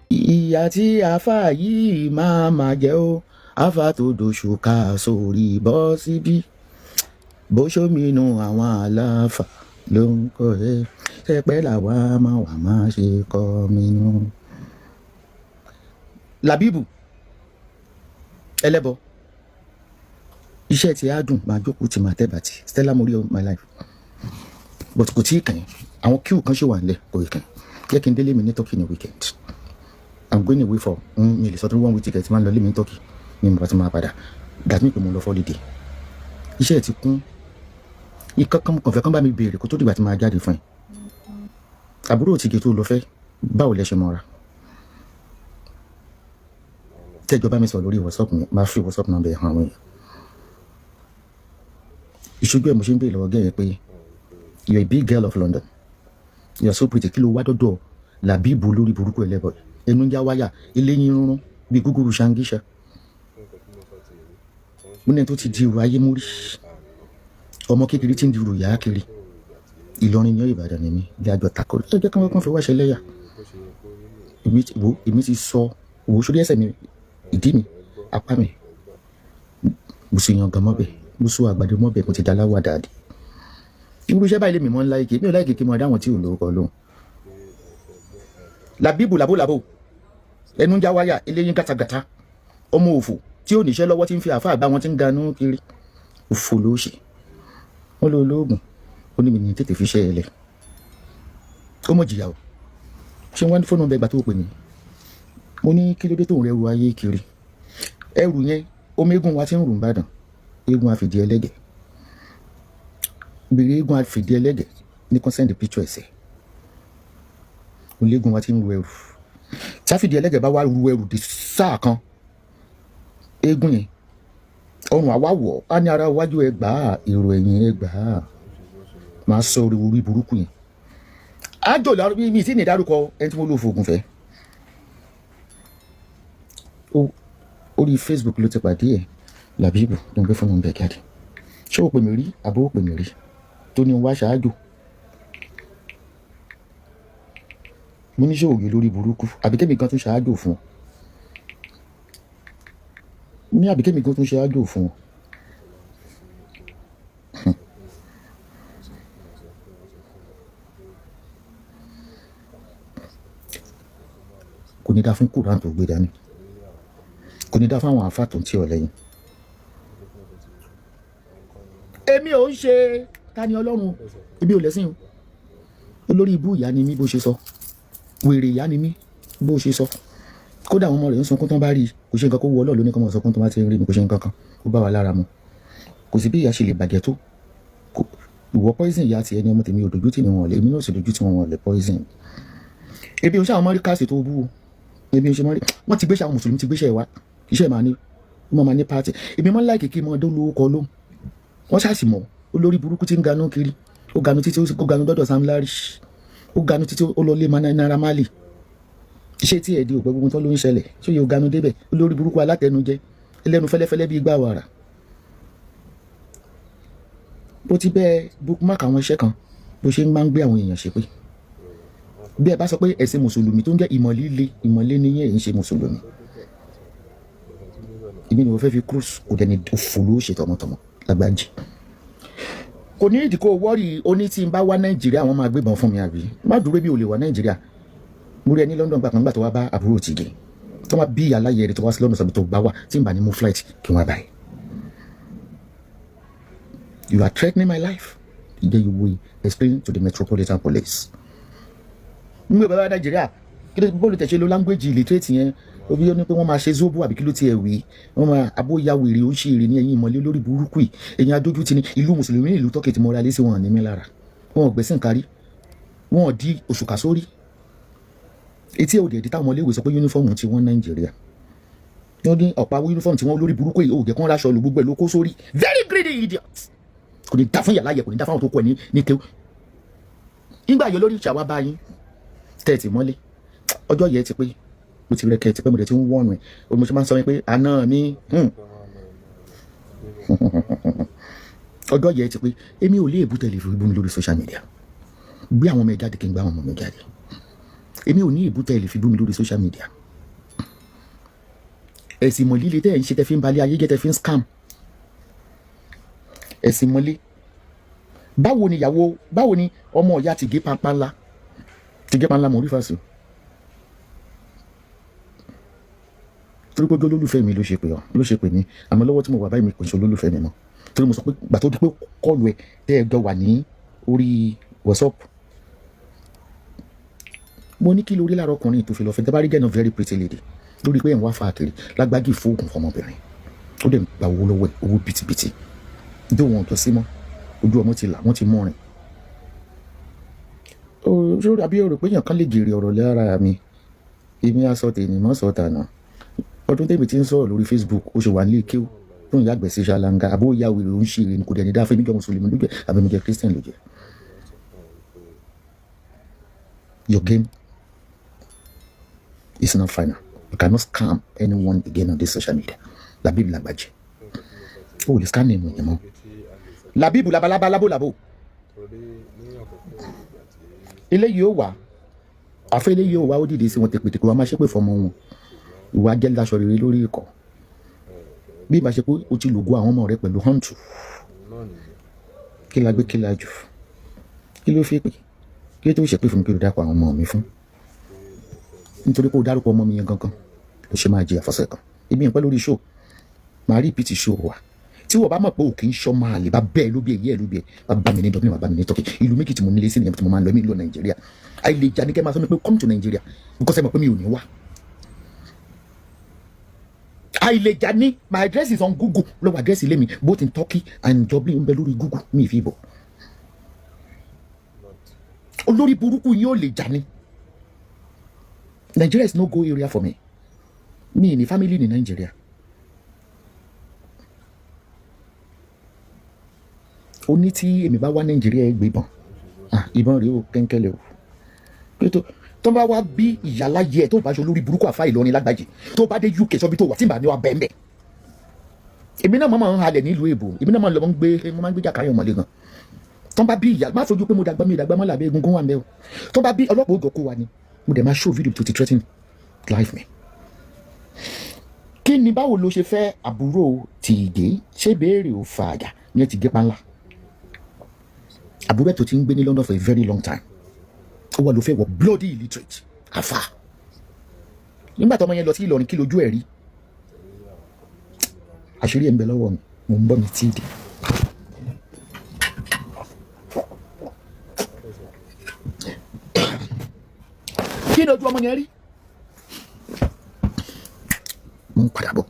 ìyá tí àáfà yìí máa jẹ ó àáfà tó dòṣù ká sórí bọ́ síbí bó ṣómìnú àwọn àlàáfà ló ń kọ́ ẹ ṣẹpẹ́ làwa máa wà máa ṣe kọ́ mi nù. Làbíbù ẹlẹ́bọ iṣẹ́ tí á dùn máa jókòó tí máa tẹ́ bàtì Stella mo rí all my life but kò tí ì kàn yín àwọn kíw kan ṣe wà nílẹ̀ kò ì kàn jẹ́ kí n délé mi ní Turkey ní weekend I'm going away for mi lè sọ tó 1 week ticket máa ń lọ lé mi ní Turkey ní mo bá ti máa padà that mean pé mo lọ holiday iṣẹ́ ti kún ìkankan kànfẹ́ kan bá mi béèrè kó tó dìgbà tí máa jáde fún ẹ àbúrò tìgé tó lọ fẹ́ báwo lẹ ṣe mọ́ra tẹ́jọba mi sọ lórí WhatsApp mi máa fi WhatsApp number hàn àwọn èèyàn ìṣojú ẹ̀ mo ṣe ń béèrè lọ́wọ́ gẹ́yẹ pé you're a big girl of London you're so pretty kí ló wá dọ́dọ̀ Làbíbù lórí burúkú ẹlẹ́bọ̀ ẹnu ń já wáyà eléyín rúnrún bíi gúgúrú ṣangíṣà mo ní ẹni tó ti di ìrù ayé mórí ọmọ kékeré tí ń di ìrù yàá kiri Ìlọrin ní Ìbàdàn ní mi ilé àjọ tako ẹ jẹ́ káwọn kan fi wá ṣẹlẹ́yà èmi ti sọ òwò sórí ẹsẹ̀ mi ìdí mi apá mi mo sì yan gan mọ́bẹ̀ mo sọ àgbàdo mọ́bẹ̀ mo ti dá láwà dáadé irú iṣẹ́ báyìí lè mímọ́ ńlá ike mi ò láìkè kí mo dáwọn tí ò lórúkọ lóhùn Làbíbù làbólàbò ẹnu ń já wáyà eléyín gàtàgàtà ọmọ òfò tí ò níṣẹ́ lọ́wọ́ tí ń fi àáfàá àgbà wọn ti ń ganú kiri òfò ló ṣe wọn lọ lóògùn ó ní mi ní tètè fi ṣe ẹlẹ ó mọ̀ jìyà o ṣé wọ́n ní fóònù ọbẹ̀ ìgbà tó pè mí mo ní kí ló dé tó ń rẹrù ayé kiri ẹrù yẹn omi eégún wa ti ń rù ń bàdàn eégún àfìdí ẹlẹ́gẹ̀ bèrè eégún àfìdí ẹlẹ́gẹ̀ ní consent picture ẹ̀sẹ̀ olégun wa ti ń ru ẹrù táfìdí ẹlẹ́gẹ̀ bá wá ru ẹrù di sáà kan eégún yẹn ọrùn àwa wọ̀ á ní ara iwájú ẹ gbà á èrò ẹ̀yìn ẹ gbà á máa sọ orí burúkú yẹn ájò lọ mi sí ní ìdárúkọ ẹni tí mo lò fògùn fẹ́ orí Facebook ló ti pàdé ẹ Làbíbù ló ń gbé fóònù bẹ́ẹ̀ jáde ṣé o pè mí rí àbó o pè mí rí tó ní wá ṣáájò mo ní ṣòwò lórí burúkú àbíkẹ́mi kan tún ṣáájò fún ọ ní àbíkẹ́mi kan tún ṣáájò fún ọ kò ní dá fún Kùránì tó gbé dání kò ní dá fáwọn àáfàá tó ń tí ọ lẹ́yìn èmi ò ń ṣe ta ni Ọlọ́run èmi ò lẹ́sìn o olórí ibú ìyá ni mí bó ṣe sọ wèrè ìyá ni mí bó ṣe sọ kódà àwọn ọmọ rẹ̀ ń sunkún tán bá rí i kò ṣe nǹkan kó wọ Ọlọ́run lóní kọ́ mọ̀ sọkún tó bá ti ń rí mi kò ṣe nǹkan kan kó bá wa lára mu kò sí bí ìyá ṣe lè bàjẹ́ tó ìwọ poison ìyá ti ẹni ọmọ tèmi ò dojú tì mí wọn lè èmi náà sì dojú tì wọn lè poison ebi oṣù àwọn mọ́rí káàsì tó bú o ebi oṣù mọ́rí wọ́n ti gbéṣẹ́ àwọn mùsùlùmí ti gbéṣẹ́ wa iṣẹ́ máa ní wọ́n máa ní pààtì èmi máa ń láì kékeré mọ́ ọdún lórúkọ lóhùn wọ́n ṣáàṣì mọ̀ olórí burúkú tí ń ganú kiri ó ganú títí ó ganú dọ́dọ̀ Sam Larry ó ganú títí ó lọ lé Naira Marley iṣẹ́ tí ẹ̀dí òpẹ́ gbogbo tó ló ń ṣẹlẹ̀ ṣó yẹ ó ganú débẹ̀ olórí burúkú alátẹnujẹ ẹlẹ́nu fẹ́lẹ́fẹ́lẹ́ bíi gbà wàrà bó ti bẹ́ẹ̀ bookmark àwọn iṣẹ́ kan bó ṣe ń máa ń gbé àwọn èèyàn ṣépè bí ẹ bá sọ pé ẹ̀sìn mùsùlùmí tó ń jẹ́ ìmọ̀lé ní yẹn ń ṣe mùsùlùmí ìbí ni wọ́n fẹ́ fi cruise kò dẹni òfò ló ṣe tọmọtọmọ Lágbájì kò ní ìdí kó wọ́ọ̀rì oní tí n bá wá Nàìjíríà wọ́n máa gbébọn fún mi àbí má dúró bí o lè wá Nàìjíríà mo rí ẹ ní London gbà tó wá bá àbúrò tìgé tó wá bí aláyẹ rẹ tó wá sí London sọbi tó bá wà tí n bá ní mú flight kí wọ́n bá yẹ. You are threatening my life then you will explain to the Metropolitan Police. mo bá wá Nàìjíríà kí ló bọ́ọ̀lù tẹ̀sẹ̀ ló language illiterate yẹn obi ó ní pé wọ́n máa ṣe zobo àbí kí ló tiẹ̀ wí wọ́n máa abóyá wèrè ó ń ṣe èrè ní ẹ̀yìn ìmọ̀lẹ́ lórí burúkú yìí ẹ̀yìn adójú ti ní ìlú mùsùlùmí ìlú tọ́kì tí mo ra lé sí wọn ní mi lára wọn ò gbẹ̀sìn kárí wọn ò di òṣùkà sórí etí ẹ̀ òdì ẹ̀dí táwọn ọmọléèwé sọ pé yúnífọ́ọ̀mù ti wọ́n Nàìjíríà wọ́n ní ọ̀pá yúnífọ́ọ̀mù tí wọ́n lórí burúkú yìí òògẹ̀ kan ráṣọ lu gbogbo ẹ̀ ló kó sórí very greedy idiot kò ní dá fún yàrá yẹ kò ní dá fáwọn tó kọ ẹ̀ ní kéw nígbà yọ lórí ìṣàwá báyìí tẹ́ẹ̀tì mọ́lé ọjọ́ yẹ ti pé mo ti rẹ̀kẹ́ ti pé mo dẹ̀ ti ń wọ́ọ̀nù ẹ̀ o mo ṣe máa ń sọ pé àná mi ọjọ́ yẹ ti pé èmi ò lè èbú tẹ̀lé fún ibùn lórí social media gbé àwọn ọmọ ẹ jáde kí n gbé àwọn ọmọ mi jáde. Èmi ò ní ìbútẹ́ ẹ lè fi bú mi lórí social media. Ẹ̀sìn mọ̀ líle tẹ́ ẹ̀ ń ṣe tẹ́ fi ń balẹ̀ ayé jẹ́ tẹ́ fi ń scam. Ẹ̀sìn mọ́lé. Báwo ni ọmọ ìyá Tìgé Pàǹpàǹlà mọ̀ orí fàṣọ. Torí pé olólùfẹ́ mi ló ṣe pè mí àmọ́ lọ́wọ́ tí mo wà báyìí mi kò ṣe olólùfẹ́ mi mọ́. Torí mo sọ pé gbà tó di pé kọ́ọ̀lù ẹ tẹ́ ẹ jọ wà ní orí WhatsApp. Mo ní kí lórí lára ọkùnrin tó fi lọ fẹ́ tẹ́ bá rí gẹ́nà very pretty lady lórí pé ẹ̀ ń wá fàákiri lágbági fóògùn fọmọbìnrin ó dẹ̀ ń gba owó lọ́wọ́ ẹ̀ owó bìtìbìtì dó wọn tó sí mọ́ ojú ọmọ ti là wọ́n ti mọ́rin. Ó dàbí ọ̀rọ̀ pé èèyàn kan lè jèrè ọ̀rọ̀ lára mi èmi á sọ tèmi mọ́ sọ tànà. Ọdún tèmi ti ń sọ̀rọ̀ lórí Facebook ó ṣe wà nílé kéwù tó ń yàgbẹ́ sí ṣáláńgá àbó ìyá wèrè ó ń ṣe ìrìn kò dẹ̀ ní dáfẹ́ mi jọ mùsùlùmí ló jẹ́ àbí mi jẹ́ Christian ló jẹ́. Your game is not final. You cannot scam anyone again on this social media. Labeeb Lagbaji. Oh, you scam him, you know. Labeeb labalaba labo. Eléyìí ó wà. Àfẹ́ eléyìí ó wà ó dìde sí wọn tẹ̀pẹ̀tẹ̀pẹ̀ wọn máa ṣépè fọmọ wọn. Ìwà jẹ́ láṣọ rere lórí ikọ̀. Bí ìbá ṣe pé o ti lògo àwọn ọmọ rẹ pẹ̀lú hàntù. Kí la gbé kí la jù. Kí ló fi pè? Kí ló tó ṣe pé fún mi kí ló dápọ̀ àwọn ọmọ mi fún? Nítorí pé ó dárúkọ ọmọ mi yẹn gangan ló ṣe máa jẹ àfọ̀sẹ̀ kan. Èmi ń pẹ́ lórí show màá rí ìpìtì show wa tí wọ́n bá mọ̀ pé òkè ń ṣọ́ máa lè bá bẹ́ẹ̀ ló bí èyí ẹ̀ ló bí ẹ̀ bá bá mi ní Dublin bá bá mi ní Turkey ìlú méjì tí mo nílé sí nìyẹn tí mo máa ń lọ mí lọ Nàìjíríà àìlèjà ní kẹ́ máa sọ mi pé come to Nigeria because ẹ mọ̀ pé mi ò ní wá. Àìlèjà ní my address is on Google lọ́wọ́ address ilé mi both in Turkey and Dublin ń bẹ lórí Google mi ì fi bọ̀. Olórí burúkú yín ò lè jà ní. Nigeria is no go area for me. Me ni family ní Nigeria. Ó ní tí èmi bá wá Nigeria gbé ìbọn. Ìbọn rèé o kẹ́ńkẹ́lẹ̀ o. Pétó tó bá wá bí ìyáláyé ẹ̀ tó bá ṣe olórí burúkú àfá Ìlọrin Lágbàjì tó bá dé UK sọ́bí tó wà tí màá ní wa bẹ́ẹ̀. Èmi náà máa ń halẹ̀ nílùú èbò. Èmi náà máa ń lọ mo máa ń gbé jàkáyọ̀ mọ́lẹ̀ gan. Tó bá bí ìyá má fojú pé mo dàgbà mọ́ làbẹ́ egungun wà ń bẹ́ o. Tó bá bí ọlọ́pàá òjò kó wa ni mo dẹ̀ máa show video tó ti threaten life mi. Kí ni báwo ló ṣe fẹ́ àbúrò Tìgé ṣé béèrè ò fa àjà ní ẹ Tìgé Pàǹlà àbúrò ẹ̀ tó ti ń gbé ní London for a very long time ó wà ló fẹ́ wọ bloody illiterate àfà nígbà tó ọmọ yẹn lọ sí Ìlọrin kí lójú ẹ̀ rí àṣírí ẹ̀ ń bẹ lọ́wọ́ mi mo ń bọ́ mi tí ì dé. Kí ni ojú ọmọ yẹn rí? Mo ń padà bọ̀.